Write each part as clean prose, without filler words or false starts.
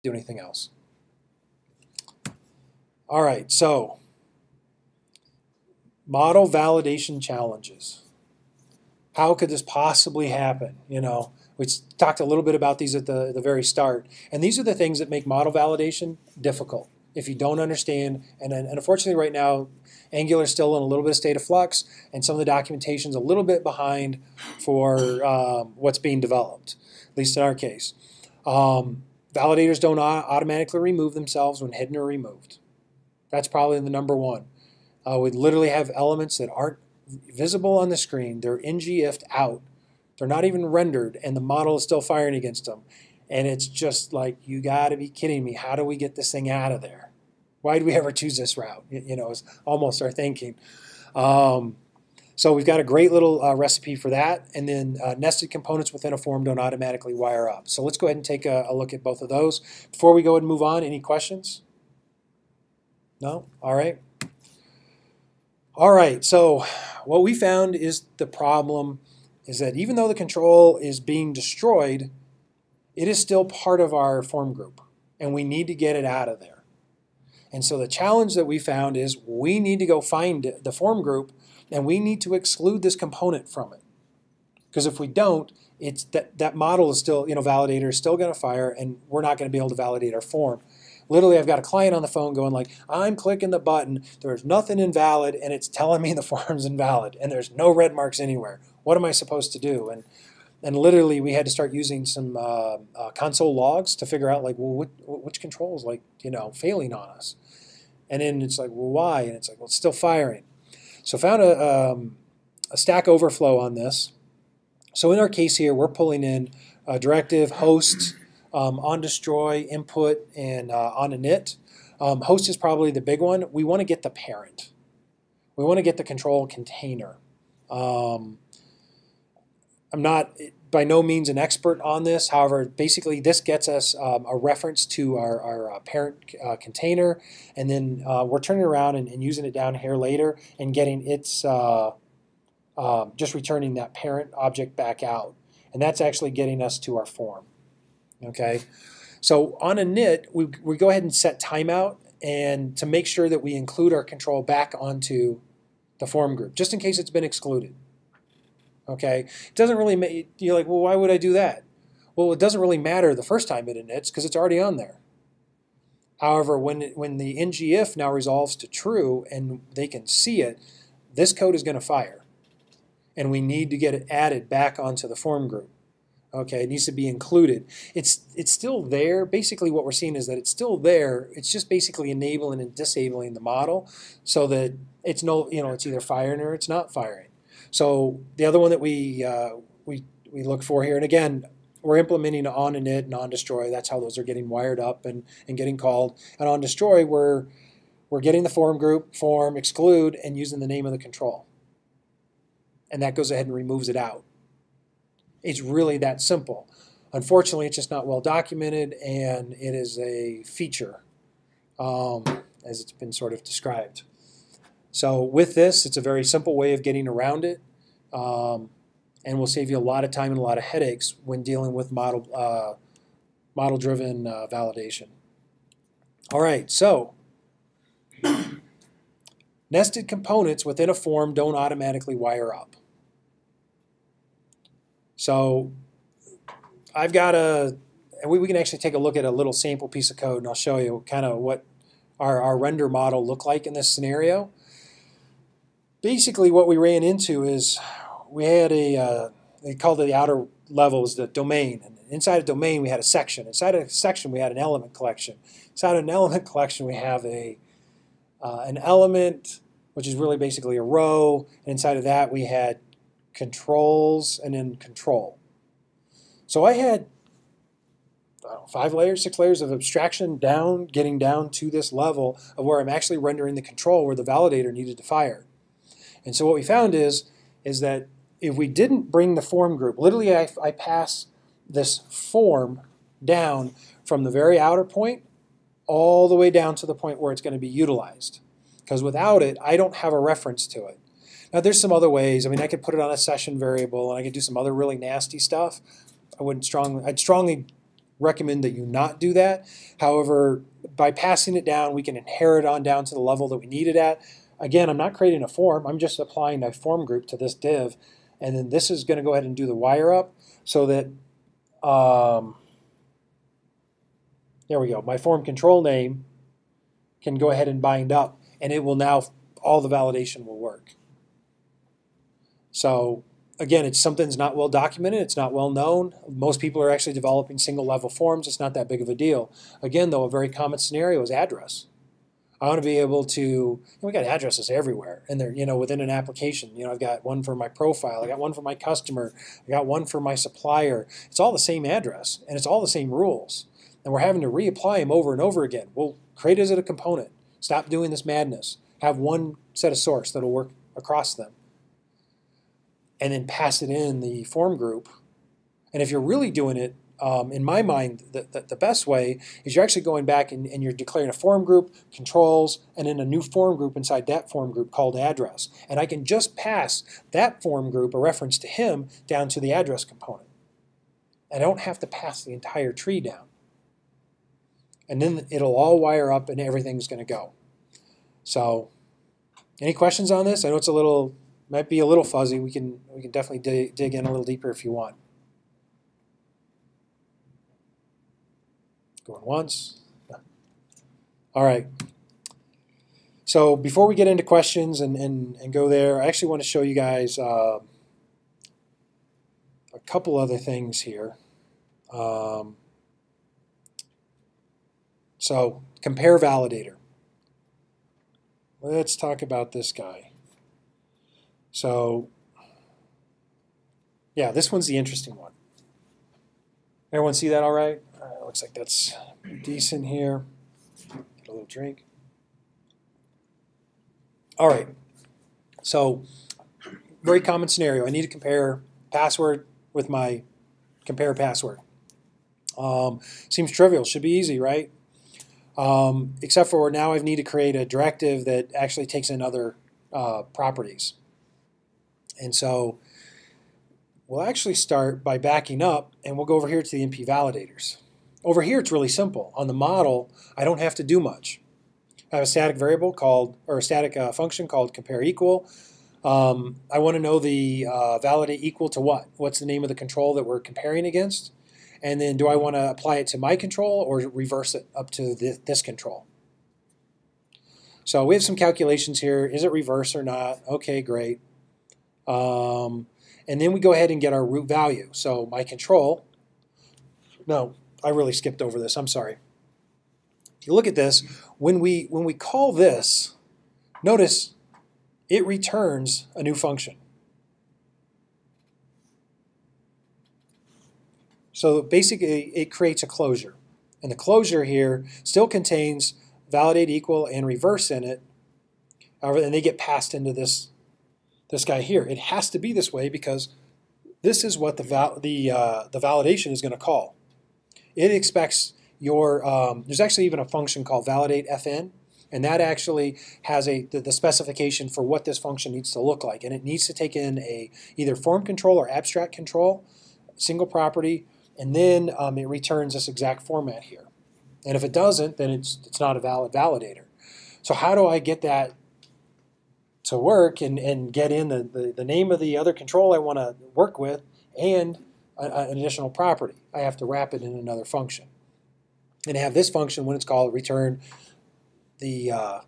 do anything else. All right, so model validation challenges. How could this possibly happen? You know, we talked a little bit about these at the very start, and these are the things that make model validation difficult if you don't understand. And unfortunately, right now, Angular is still in a little bit of state of flux, and some of the documentation is a little bit behind for what's being developed, at least in our case. Validators don't automatically remove themselves when hidden or removed. That's probably the number one. We literally have elements that aren't visible on the screen. They're ngIf'd out. They're not even rendered, and the model is still firing against them. And it's just like, you got to be kidding me. How do we get this thing out of there? Why did we ever choose this route? You know, it's almost our thinking. So we've got a great little recipe for that. And then nested components within a form don't automatically wire up. So let's go ahead and take a look at both of those. Before we go ahead and move on, any questions? No? All right. All right, so what we found is the problem is that even though the control is being destroyed, it is still part of our form group, and we need to get it out of there. And so the challenge that we found is we need to go find the form group, and we need to exclude this component from it. Because if we don't, it's that model is still, Validator is still going to fire, and we're not going to be able to validate our form. Literally, I've got a client on the phone going like, I'm clicking the button, there's nothing invalid, and it's telling me the form's invalid, and there's no red marks anywhere. What am I supposed to do? And literally, we had to start using some console logs to figure out like, well, which control is like, failing on us? And then it's like, well, why? And it's like, well, it's still firing. So found a Stack Overflow on this. So in our case here, we're pulling in a directive, host, on destroy, input, and on init. Host is probably the big one. We want to get the parent. We want to get the control container. I'm not by no means an expert on this. However, basically this gets us a reference to our parent container, and then we're turning around and using it down here later and getting its, just returning that parent object back out. And that's actually getting us to our form. Okay, so on init, we go ahead and set timeout and to make sure that we include our control back onto the form group, just in case it's been excluded. Okay, it doesn't really you're like, well, why would I do that? Well, it doesn't really matter the first time it inits because it's already on there. However, when the ngIf now resolves to true and they can see it, this code is going to fire, and we need to get it added back onto the form group. Okay, it needs to be included. It's still there. Basically what we're seeing is that it's still there. It's just basically enabling and disabling the model so that it's it's either firing or it's not firing. So the other one that we look for here, and again, we're implementing on init and on destroy. That's how those are getting wired up and getting called. And on destroy, we're getting the form group, form, exclude, and using the name of the control. And that goes ahead and removes it out. It's really that simple. Unfortunately, it's just not well documented, and it is a feature, as it's been sort of described. So with this, it's a very simple way of getting around it, and will save you a lot of time and a lot of headaches when dealing with model-driven validation. All right, so nested components within a form don't automatically wire up. So I've got we can actually take a look at a little sample piece of code, and I'll show you kind of what our render model looked like in this scenario. Basically what we ran into is we had they called it the outer levels, the domain. And inside a domain we had a section. Inside a section we had an element collection. Inside an element collection we have an element, which is really basically a row. And inside of that we had controls and then control. So I had 5 layers, 6 layers of abstraction down, getting down to this level of where I'm actually rendering the control where the validator needed to fire. And so what we found is that if we didn't bring the form group, literally I pass this form down from the very outer point all the way down to the point where it's going to be utilized. Because without it, I don't have a reference to it. Now there's some other ways. I mean, I could put it on a session variable and I could do some other really nasty stuff. I'd strongly recommend that you not do that. However, by passing it down, we can inherit on down to the level that we need it at. Again, I'm not creating a form. I'm just applying a form group to this div. And then this is going to go ahead and do the wire up so that, there we go. My form control name can go ahead and bind up, and it will now, all the validation will work. So again, it's something's not well documented. It's not well known. Most people are actually developing single level forms. It's not that big of a deal. Again, though, a very common scenario is address. I want to be able to, we got addresses everywhere, and they're, within an application. I've got one for my profile, I got one for my customer, I got one for my supplier. It's all the same address, and it's all the same rules. And we're having to reapply them over and over again. Well, create as a component. Stop doing this madness. Have one set of source that'll work across them. And then pass it in the form group. And if you're really doing it, in my mind, the best way is you're actually going back and you're declaring a form group, controls, and then a new form group inside that form group called address. And I can just pass that form group, a reference to him, down to the address component. I don't have to pass the entire tree down. And then it'll all wire up and everything's going to go. So, any questions on this? I know it's might be a little fuzzy. We can definitely dig in a little deeper if you want. Going once. All right. So before we get into questions and go there, I actually want to show you guys a couple other things here. So compare validator. Let's talk about this guy. So yeah, this one's the interesting one. Everyone see that all right? Looks like that's decent here. Get a little drink. All right. So very common scenario. I need to compare password with my compare password. Seems trivial. Should be easy, right? Except for now I need to create a directive that actually takes in other properties. And so we'll actually start by backing up, and we'll go over here to the NP validators. Over here it's really simple. On the model, I don't have to do much. I have a static variable called, or a static function called compare equal. I want to know the validate equal to what? What's the name of the control that we're comparing against? And then do I want to apply it to my control or reverse it up to this control? So we have some calculations here. Is it reverse or not? Okay, great. And then we go ahead and get our root value. So my control, no, I really skipped over this. I'm sorry. If you look at this, when we call this, notice it returns a new function. So basically, it creates a closure. And the closure here still contains validate equal and reverse in it. However, and they get passed into this guy here. It has to be this way because this is what the validation is going to call. It expects your, there's actually even a function called validate fn, and that actually has the specification for what this function needs to look like. And it needs to take in either form control or abstract control, single property, and then it returns this exact format here. And if it doesn't, then it's not a valid validator. So how do I get that to work and get in the name of the other control I want to work with and an additional property? I have to wrap it in another function. And have this function, when it's called, return the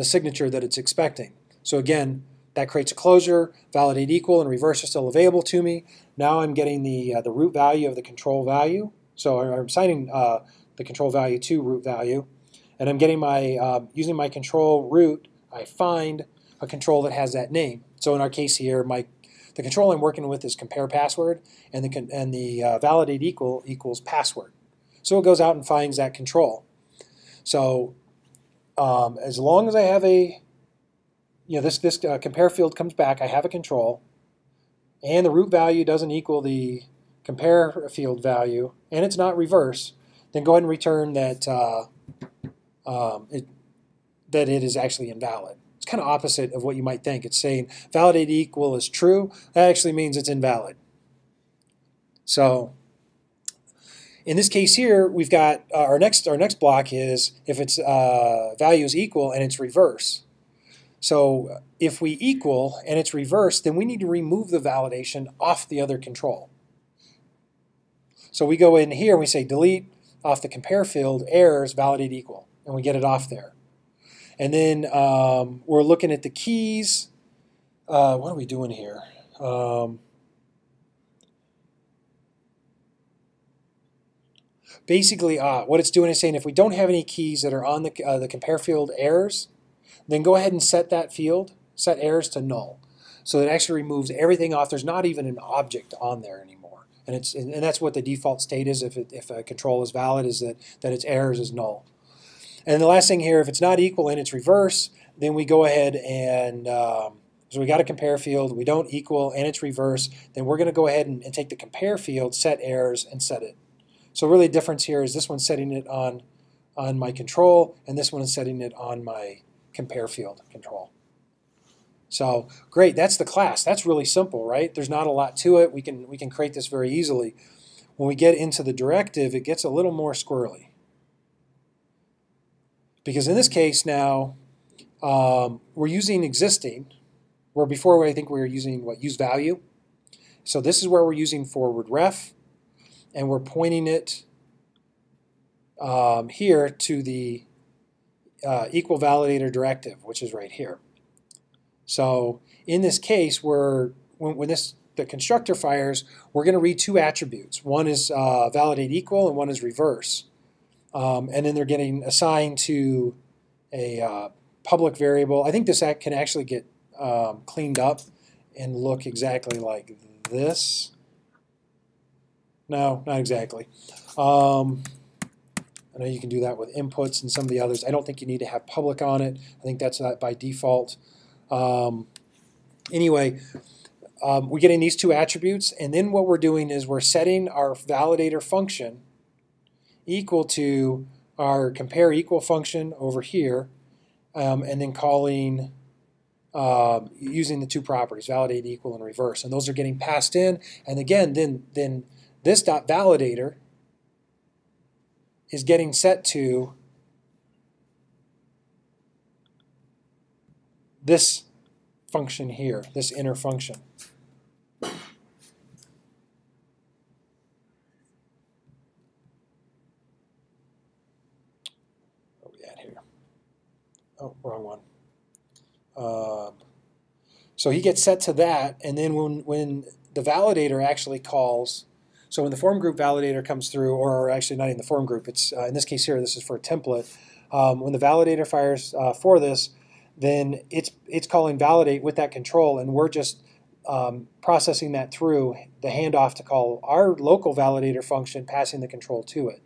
signature that it's expecting. So again, that creates a closure, validate equal, and reverse are still available to me. Now I'm getting the root value of the control value. So I'm assigning the control value to root value. And I'm getting my, using my control root, I find a control that has that name. So in our case here, the control I'm working with is compare password, and the validate equal equals password. So it goes out and finds that control. So as long as I have this compare field comes back, I have a control, and the root value doesn't equal the compare field value, and it's not reverse, then go ahead and return that that it is actually invalid. It's kind of opposite of what you might think. It's saying validate equal is true. That actually means it's invalid. So In this case here, we've got our next block is if its value is equal and it's reverse. So if we equal and it's reverse, then we need to remove the validation off the other control. So we go in here and we say delete off the compare field errors validate equal, and we get it off there. And then we're looking at the keys. What are we doing here? Basically, what it's doing is saying if we don't have any keys that are on the compare field errors, then go ahead and set that field, set errors to null. So it actually removes everything off. There's not even an object on there anymore. And that's what the default state is if a control is valid, is that its errors is null. And the last thing here, if it's not equal and it's reverse, then we go ahead and, so we got a compare field, we don't equal and it's reverse, then we're going to go ahead and take the compare field, set errors, and set it. So really the difference here is this one's setting it on my control, and this one is setting it on my compare field control. So great, that's the class. That's really simple, right? There's not a lot to it. We can create this very easily. When we get into the directive, it gets a little more squirrely. Because in this case now, we're using existing, where before I think we were using use value. So this is where we're using forward ref, and we're pointing it here to the equal validator directive, which is right here. So in this case, when the constructor fires, we're going to read two attributes. One is validate equal, and one is reverse. And then they're getting assigned to a public variable. I think this can actually get cleaned up and look exactly like this. No, not exactly. I know you can do that with inputs and some of the others. I don't think you need to have public on it. I think that's by default. Anyway, we're getting these two attributes, and then what we're doing is we're setting our validator function equal to our compare equal function over here, and then calling using the two properties, validate equal and reverse, and those are getting passed in. And again, then this dot validator is getting set to this function here, this inner function. Where are we at here? Oh, wrong one. So he gets set to that, and then when the validator actually calls, so when the form group validator comes through, or actually not in the form group, it's in this case here, this is for a template. When the validator fires for this, then it's calling validate with that control, and we're just processing that through the handoff to call our local validator function, passing the control to it,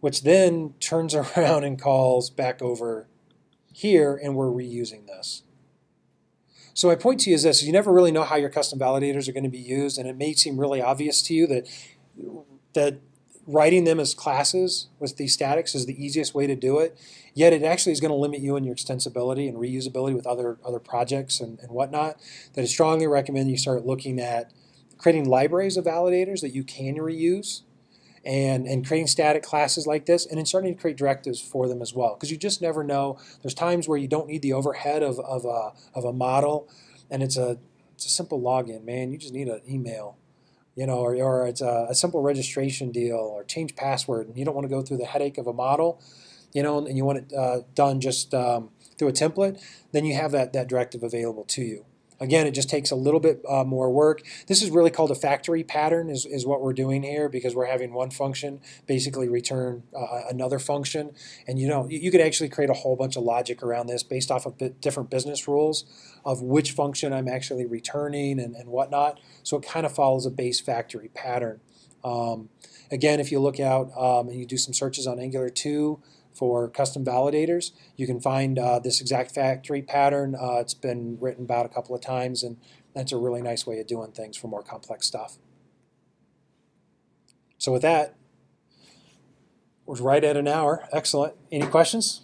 which then turns around and calls back over here, and we're reusing this. So my point to you is this: you never really know how your custom validators are going to be used, and it may seem really obvious to you that writing them as classes with these statics is the easiest way to do it, yet it actually is going to limit you in your extensibility and reusability with other projects and whatnot. That I strongly recommend you start looking at creating libraries of validators that you can reuse, and creating static classes like this, and then starting to create directives for them as well, because you just never know. There's times where you don't need the overhead of a model, and it's a simple login, man. You just need an email, you know, or it's a simple registration deal, or change password, and you don't want to go through the headache of a model, you know, and you want it done just through a template. Then you have that directive available to you. Again, it just takes a little bit more work. This is really called a factory pattern is what we're doing here, because we're having one function basically return another function. And you know, you could actually create a whole bunch of logic around this based off of different business rules of which function I'm actually returning and whatnot. So it kind of follows a base factory pattern. Again, if you look out and you do some searches on Angular 2, for custom validators, you can find this exact factory pattern. It's been written about a couple of times, and that's a really nice way of doing things for more complex stuff. So with that, we're right at an hour. Excellent. Any questions?